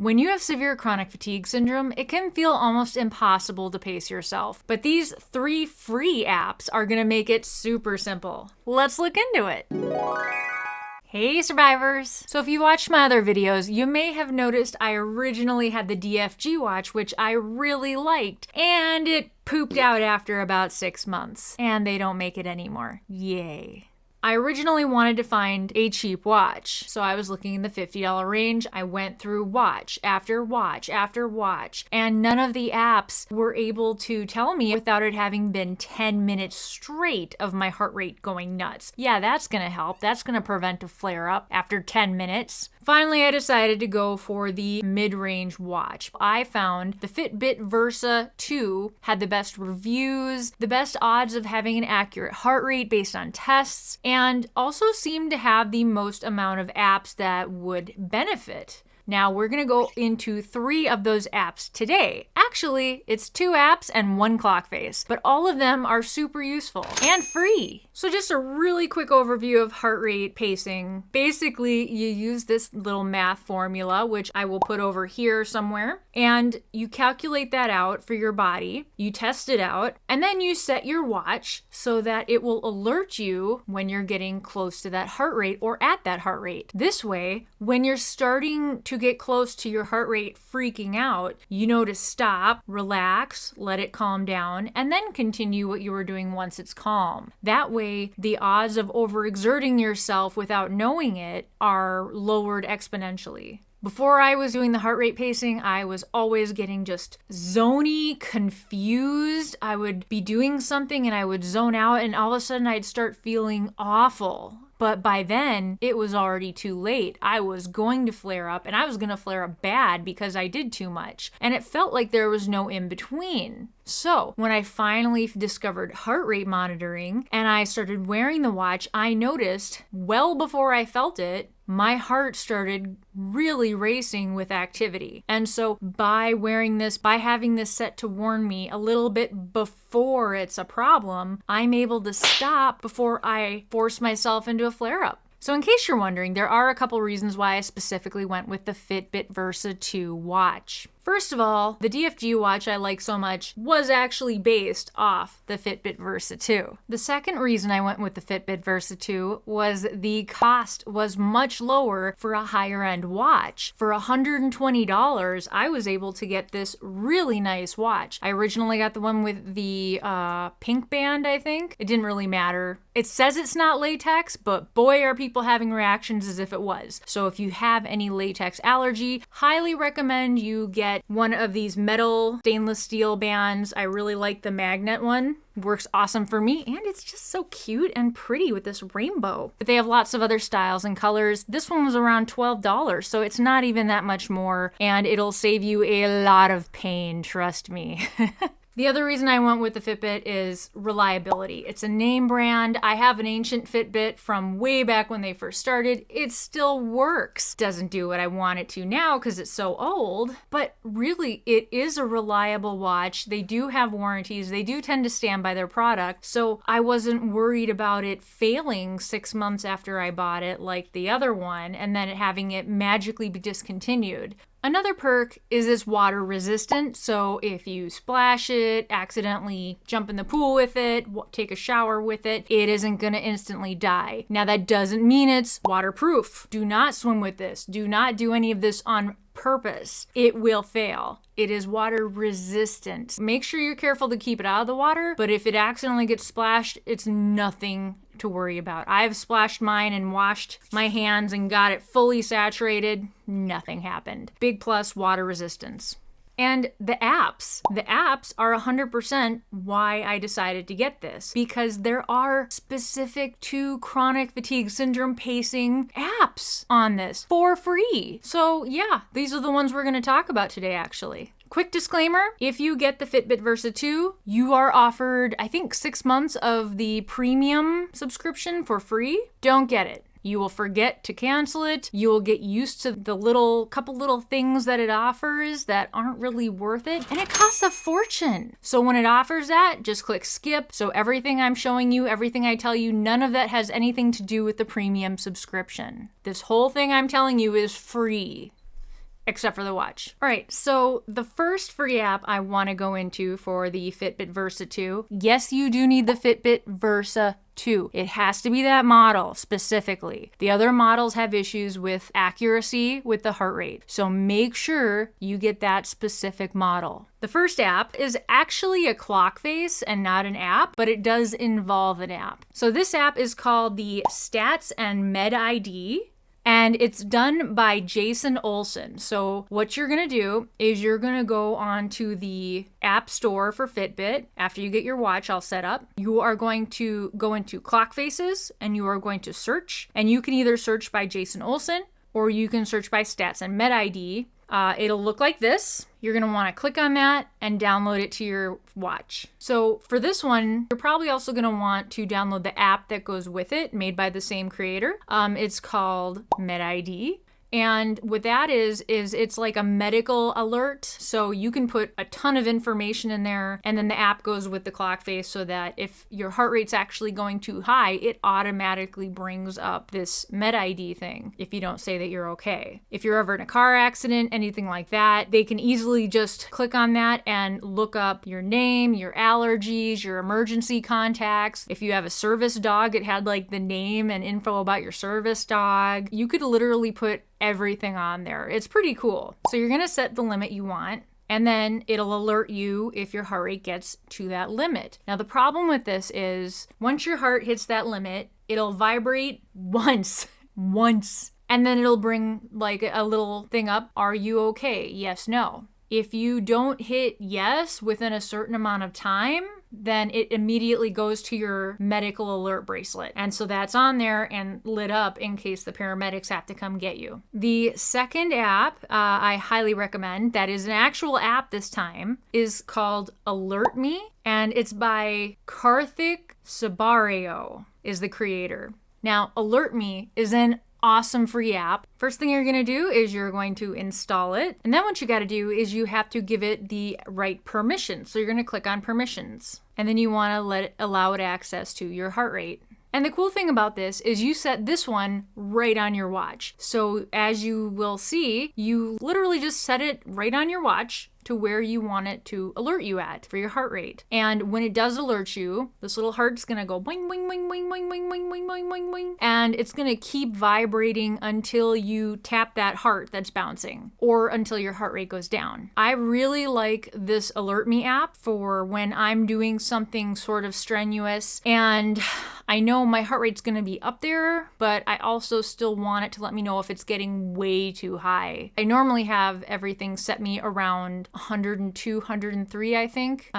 When you have severe chronic fatigue syndrome, it can feel almost impossible to pace yourself. But these 3 free apps are gonna make it super simple. Let's look into it. Hey survivors! So if you watched my other videos, you may have noticed I originally had the DFG watch, which I really liked, and it pooped out after about 6 months. And they don't make it anymore. Yay. I originally wanted to find a cheap watch, so I was looking in the $50 range. I went through watch after watch after watch, and none of the apps were able to tell me without it having been 10 minutes straight of my heart rate going nuts. Yeah, that's gonna help. That's gonna prevent a flare-up after 10 minutes. Finally, I decided to go for the mid-range watch. I found the Fitbit Versa 2 had the best reviews, the best odds of having an accurate heart rate based on tests, and also seemed to have the most amount of apps that would benefit. Now we're gonna go into 3 of those apps today. Actually, it's 2 apps and 1 Clockface, but all of them are super useful and free. So just a really quick overview of heart rate pacing. Basically, you use this little math formula, which I will put over here somewhere, and you calculate that out for your body, you test it out, and then you set your watch so that it will alert you when you're getting close to that heart rate or at that heart rate. This way, when you're starting to get close to your heart rate freaking out, you know to stop, relax, let it calm down, and then continue what you were doing once it's calm. That way, the odds of overexerting yourself without knowing it are lowered exponentially. Before I was doing the heart rate pacing, I was always getting just zony, confused. I would be doing something and I would zone out, and all of a sudden I'd start feeling awful. But by then, it was already too late. I was going to flare up, and I was going to flare up bad because I did too much. And it felt like there was no in between. So when I finally discovered heart rate monitoring and I started wearing the watch, I noticed, well before I felt it, my heart started really racing with activity. And so by wearing this, by having this set to warn me a little bit before it's a problem, I'm able to stop before I force myself into a flare-up. So in case you're wondering, there are a couple reasons why I specifically went with the Fitbit Versa 2 watch. First of all, the DFG watch I like so much was actually based off the Fitbit Versa 2. The second reason I went with the Fitbit Versa 2 was the cost was much lower for a higher end watch. For $120, I was able to get this really nice watch. I originally got the one with the pink band, I think. It didn't really matter. It says it's not latex, but boy are people having reactions as if it was. So if you have any latex allergy, highly recommend you get one of these metal stainless steel bands. I really like the magnet one. Works awesome for me, and it's just so cute and pretty with this rainbow. But they have lots of other styles and colors. This one was around $12, so it's not even that much more, and it'll save you a lot of pain, trust me. The other reason I went with the Fitbit is reliability. It's a name brand. I have an ancient Fitbit from way back when they first started. It still works. Doesn't do what I want it to now because it's so old, but really it is a reliable watch. They do have warranties. They do tend to stand by their product. So I wasn't worried about it failing 6 months after I bought it like the other one and then having it magically be discontinued. Another perk is it's water resistant, so if you splash it, accidentally jump in the pool with it, take a shower with it, it isn't gonna instantly die. Now that doesn't mean it's waterproof. Do not swim with this. Do not do any of this on purpose. It will fail. It is water resistant. Make sure you're careful to keep it out of the water, but if it accidentally gets splashed, it's nothing to worry about. I've splashed mine and washed my hands and got it fully saturated. Nothing happened. Big plus, water resistance. And the apps are 100% why I decided to get this, because there are specific to chronic fatigue syndrome pacing apps on this for free. So yeah, these are the ones we're going to talk about today actually. Quick disclaimer, if you get the Fitbit Versa 2, you are offered, I think, 6 months of the premium subscription for free. Don't get it. You will forget to cancel it. You will get used to the couple little things that it offers that aren't really worth it. And it costs a fortune. So when it offers that, just click skip. So everything I'm showing you, everything I tell you, none of that has anything to do with the premium subscription. This whole thing I'm telling you is free. except for the watch. All right, so the first free app I want to go into for the Fitbit Versa 2, yes, you do need the Fitbit Versa 2. It has to be that model specifically. The other models have issues with accuracy with the heart rate, so make sure you get that specific model. The first app is actually a Clockface and not an app, but it does involve an app. So this app is called the Stats and Med ID. And it's done by Jason Olson. So what you're gonna do is you're gonna go onto the app store for Fitbit. After you get your watch all set up, you are going to go into Clockfaces and you are going to search. And you can either search by Jason Olson or you can search by Stats and Med ID. It'll look like this. You're gonna wanna click on that and download it to your watch. So for this one, you're probably also gonna want to download the app that goes with it, made by the same creator. It's called MedID. And what that is it's like a medical alert. So you can put a ton of information in there, and then the app goes with the clock face so that if your heart rate's actually going too high, it automatically brings up this MedID thing if you don't say that you're okay. If you're ever in a car accident, anything like that, they can easily just click on that and look up your name, your allergies, your emergency contacts. If you have a service dog, it had like the name and info about your service dog. You could literally put everything on there. It's pretty cool. So you're gonna set the limit you want, and then it'll alert you if your heart rate gets to that limit. Now the problem with this is once your heart hits that limit, it'll vibrate once, and then it'll bring like a little thing up. Are you okay? Yes, no. If you don't hit yes within a certain amount of time, then it immediately goes to your medical alert bracelet. And so that's on there and lit up in case the paramedics have to come get you. The second app I highly recommend, that is an actual app this time, is called AlertMe, and it's by Karthik Sabareo is the creator. Now, AlertMe is an awesome free app. First thing you're gonna do is you're going to install it. And then what you gotta do is you have to give it the right permissions. So you're gonna click on permissions. And then you wanna allow it access to your heart rate. And the cool thing about this is you set this one right on your watch. So as you will see, you literally just set it right on your watch to where you want it to alert you at for your heart rate. And when it does alert you, this little heart's gonna go boing, boing, boing, boing, boing, boing, boing, boing, boing, boing, boing, and it's gonna keep vibrating until you tap that heart that's bouncing or until your heart rate goes down. I really like this AlertMe app for when I'm doing something sort of strenuous and I know my heart rate's gonna be up there, but I also still want it to let me know if it's getting way too high. I normally have everything set me around 102, 103, I think.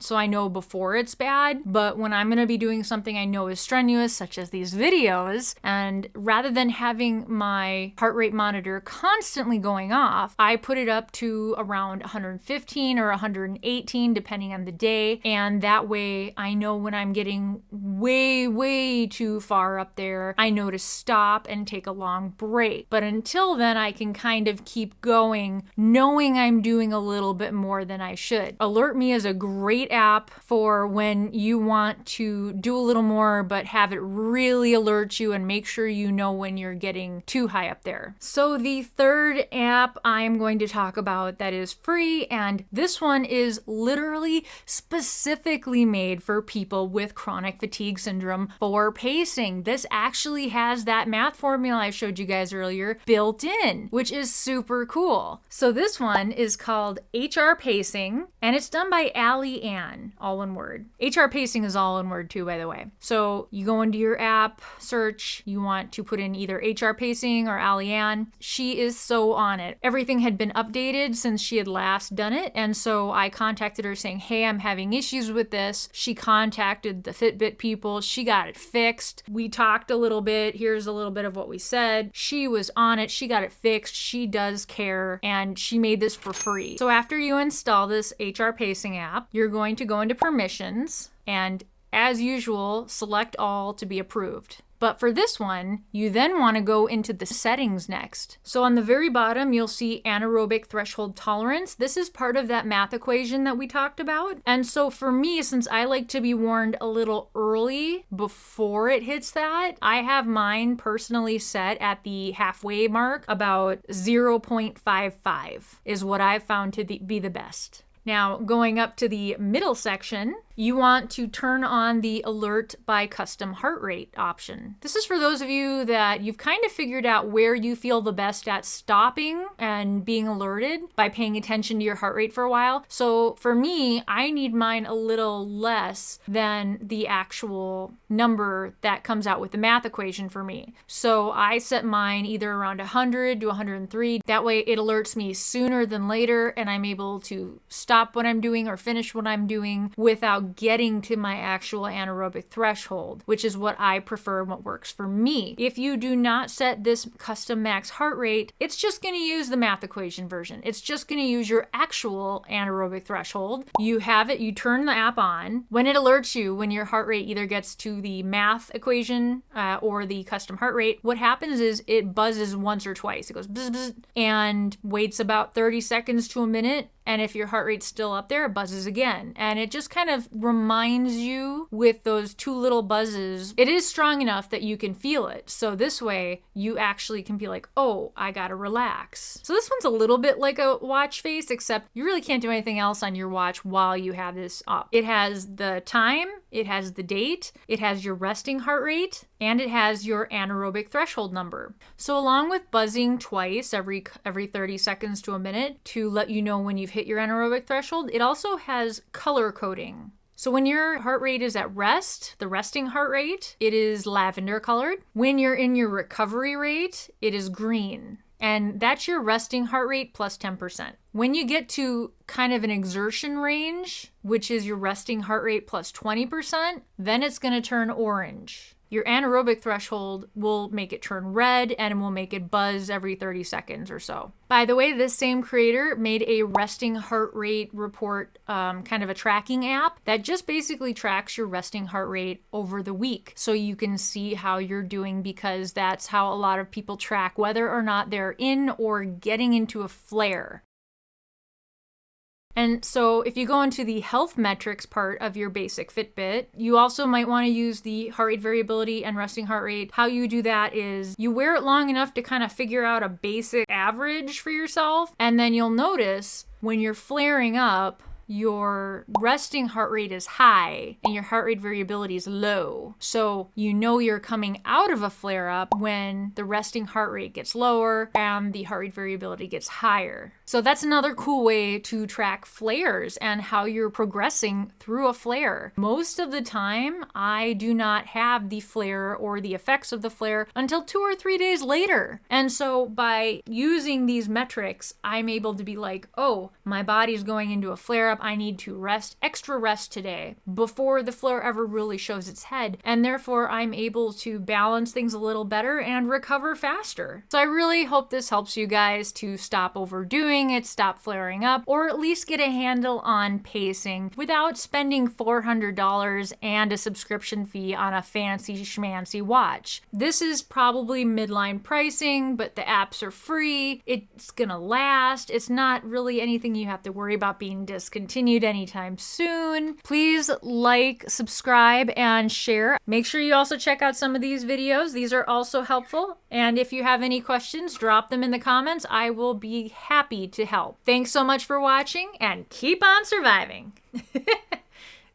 So I know before it's bad, but when I'm gonna be doing something I know is strenuous, such as these videos, and rather than having my heart rate monitor constantly going off, I put it up to around 115 or 118, depending on the day. And that way I know when I'm getting way too far up there, I know to stop and take a long break. But until then, I can kind of keep going, knowing I'm doing a little bit more than I should. AlertMe is a great app for when you want to do a little more, but have it really alert you and make sure you know when you're getting too high up there. So the third app I'm going to talk about that is free, and this one is literally specifically made for people with chronic fatigue syndrome for pacing. This actually has that math formula I showed you guys earlier built in, which is super cool. So this one is called HR Pacing, and it's done by Ali Ann, all one word. HR Pacing is all one word too, by the way. So you go into your app, search, you want to put in either HR Pacing or Ali Ann. She is so on it. Everything had been updated since she had last done it, and so I contacted her saying, hey, I'm having issues with this. She contacted the Fitbit people. She got it fixed. We talked a little bit. Here's a little bit of what we said. She was on it. She got it fixed. She does care, and she made this for free. So after you install this HR Pacing app, you're going to go into permissions and, as usual, select all to be approved. But for this one, you then want to go into the settings next. So on the very bottom, you'll see anaerobic threshold tolerance. This is part of that math equation that we talked about. And so for me, since I like to be warned a little early before it hits that, I have mine personally set at the halfway mark. About 0.55 is what I've found to be the best. Now, going up to the middle section, you want to turn on the alert by custom heart rate option. This is for those of you that you've kind of figured out where you feel the best at stopping and being alerted by paying attention to your heart rate for a while. So for me, I need mine a little less than the actual number that comes out with the math equation for me. So I set mine either around 100 to 103. That way it alerts me sooner than later and I'm able to stop what I'm doing or finish what I'm doing without getting to my actual anaerobic threshold, which is what I prefer and what works for me. If you do not set this custom max heart rate, it's just going to use the math equation version. It's just going to use your actual anaerobic threshold. You have it, you turn the app on. When it alerts you, when your heart rate either gets to the math equation or the custom heart rate, what happens is it buzzes once or twice. It goes bzz, bzz, and waits about 30 seconds to a minute. And if your heart rate's still up there, it buzzes again. And it just kind of reminds you with those two little buzzes. It is strong enough that you can feel it. So this way, you actually can be like, oh, I gotta relax. So this one's a little bit like a watch face, except you really can't do anything else on your watch while you have this up. It has the time, it has the date, it has your resting heart rate, and it has your anaerobic threshold number. So along with buzzing twice every 30 seconds to a minute to let you know when you've hit your anaerobic threshold, it also has color coding. So when your heart rate is at rest, the resting heart rate, it is lavender colored. When you're in your recovery rate, it is green. And that's your resting heart rate plus 10%. When you get to kind of an exertion range, which is your resting heart rate plus 20%, then it's going to turn orange. Your anaerobic threshold will make it turn red and it will make it buzz every 30 seconds or so. By the way, this same creator made a resting heart rate report, kind of a tracking app that just basically tracks your resting heart rate over the week. So you can see how you're doing, because that's how a lot of people track whether or not they're in or getting into a flare. And so if you go into the health metrics part of your basic Fitbit, you also might want to use the heart rate variability and resting heart rate. How you do that is you wear it long enough to kind of figure out a basic average for yourself. And then you'll notice when you're flaring up, your resting heart rate is high and your heart rate variability is low. So you know you're coming out of a flare up when the resting heart rate gets lower and the heart rate variability gets higher. So that's another cool way to track flares and how you're progressing through a flare. Most of the time, I do not have the flare or the effects of the flare until 2 or 3 days later. And so by using these metrics, I'm able to be like, oh, my body's going into a flare up. I need to extra rest today before the flare ever really shows its head. And therefore, I'm able to balance things a little better and recover faster. So I really hope this helps you guys to stop overdoing it, stop flaring up, or at least get a handle on pacing without spending $400 and a subscription fee on a fancy schmancy watch. This is probably midline pricing, but the apps are free. It's gonna last. It's not really anything you have to worry about being discontinued anytime soon. Please like, subscribe, and share. Make sure you also check out some of these videos. These are also helpful. And if you have any questions, drop them in the comments. I will be happy to help. Thanks so much for watching, and keep on surviving.